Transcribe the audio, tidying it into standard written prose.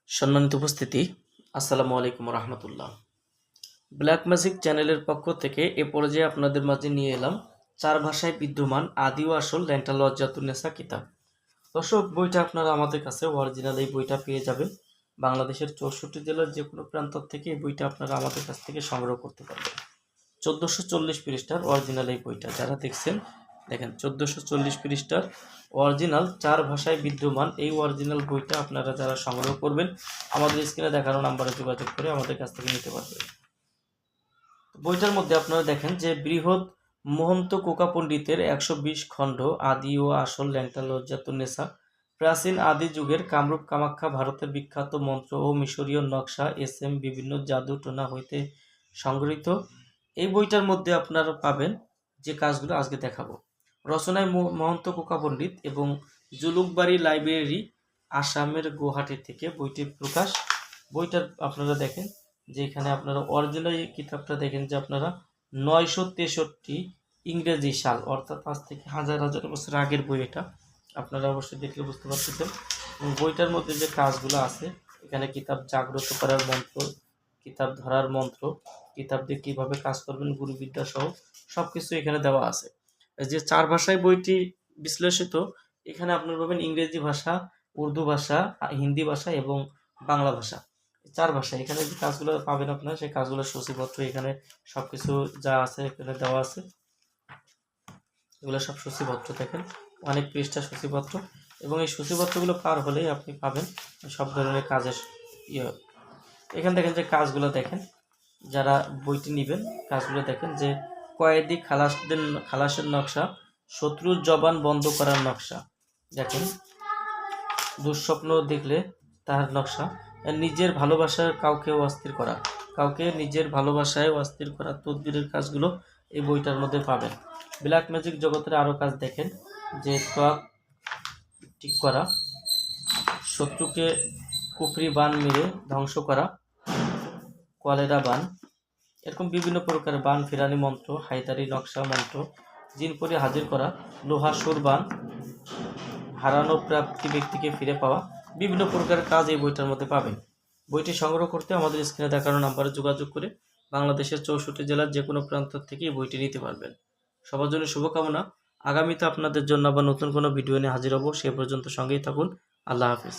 সম্মানিত উপস্থিতি, আসসালামু আলাইকুম রহমতুল্লাহ। ব্ল্যাক ম্যাজিক চ্যানেলের পক্ষ থেকে এ পর্যায়ে আপনাদের মাঝে নিয়ে এলাম 4 ভাষায় বিদ্যমান আদি ও আসল ল্যাংটা লজ্জাতুন্নেসা কিতাব। দর্শক, বইটা আপনারা আমাদের কাছে অরিজিনাল এই বইটা পেয়ে যাবেন। বাংলাদেশের 64 জেলার যে কোনো প্রান্ত থেকে এই বইটা আপনারা আমাদের কাছ থেকে সংগ্রহ করতে পারবেন। 1440 পৃষ্ঠার অরিজিনাল এই বইটা যারা দেখছেন, দেখেন 1440 পৃষ্ঠার অরিজিনাল 4 ভাষায় বিদ্যমান এই অরিজিনাল বইটা আপনারা যারা সংগ্রহ করবেন আমাদের স্ক্রিনে দেখানো নাম্বারে যোগাযোগ করে আমাদের কাছ থেকে নিতে পারবেন। বইটার মধ্যে আপনারা দেখেন যে বৃহৎ মহন্ত কোকা পণ্ডিতের 120 খণ্ড আদি ও আসল ল্যাংটা লজ্জাতুন্নেসা, প্রাচীন আদি যুগের কামরূপ কামাখ্যা ভারতের বিখ্যাত মন্ত্র ও মিশরীয় নকশা বিভিন্ন জাদু টোনা হইতে সংগৃহীত। এই বইটার মধ্যে আপনারা পাবেন যে কাজগুলো আজকে দেখাবো। রচনায় মহন্ত কোকা পণ্ডিত এবং জুলুকবাড়ি লাইব্রেরি, আসামের গুয়াহাটি থেকে বইটির প্রকাশ। বইটার আপনারা দেখেন যে এখানে আপনারা অরিজিনাল এই কিতাবটা দেখেন যে আপনারা 963 ইংরেজি সাল, অর্থাৎ আজ থেকে হাজার হাজার বছর আগের বই। এটা আপনারা অবশ্যই দেখলে বুঝতে পারতেছেন। বইটার মধ্যে যে কাজগুলো আছে, এখানে কিতাব জাগ্রত করার মন্ত্র, কিতাব ধরার মন্ত্র, কিতাব দিয়ে কীভাবে কাজ করবেন, গুরুবিদ্যা সহ সব কিছু এখানে দেওয়া আছে। যে 4 ভাষায় বইটি বিশ্লেষিত, এখানে আপনারা পাবেন ইংরেজি ভাষা, উর্দু ভাষা, হিন্দি ভাষা এবং বাংলা ভাষা। 4 ভাষা এখানে যে কাজগুলো পাবেন আপনারা, সেই কাজগুলোর সূচিপত্র এখানে সব কিছু যা আছে এখানে দেওয়া আছে। এগুলো সব সূচিপত্র দেখেন, অনেক পৃষ্ঠা সূচিপত্র, এবং এই সূচিপত্রগুলো পার হলেই আপনি পাবেন সব ধরনের কাজের ইয়ে। এখানে দেখেন যে কাজগুলো দেখেন, যারা বইটি নেবেন কাজগুলো দেখেন যে কয়েদি খালাসের নকশা, শত্রুর জবান বন্ধ করার নকশা, দেখেন দুঃস্বপ্ন দেখলে তার নকশা, নিজের ভালোবাসার কাউকে অস্থির করা, কাউকে নিজের ভালোবাসায় অস্থির করা তদবিরের কাজগুলো এই বইটার মধ্যে পাবেন। ব্ল্যাক ম্যাজিক জগতের আরও কাজ দেখেন যে ত্বক ঠিক করা, শত্রুকে কুফরি বান মেরে ধ্বংস করা, কলেরা বান, এরকম বিভিন্ন প্রকার বান, ফিরানি মন্ত্র, হায়দারি নকশা মন্ত্র, জিনপরি হাজির করা, লোহা সুর বান, হারানো প্রাপ্তি ব্যক্তিকে ফিরে পাওয়া, বিভিন্ন প্রকার কাজ এই বইটার মধ্যে পাবেন। বইটি সংগ্রহ করতে আমাদের স্ক্রিনে দেখানো নাম্বারে যোগাযোগ করে বাংলাদেশের 64 জেলার যে কোনো প্রান্ত থেকে এই বইটি নিতে পারবেন। সবার জন্য শুভকামনা। আগামীতে আপনাদের জন্য আবার নতুন কোনো ভিডিও নিয়ে হাজির হব। সে পর্যন্ত সঙ্গেই থাকুন। আল্লাহ হাফিজ।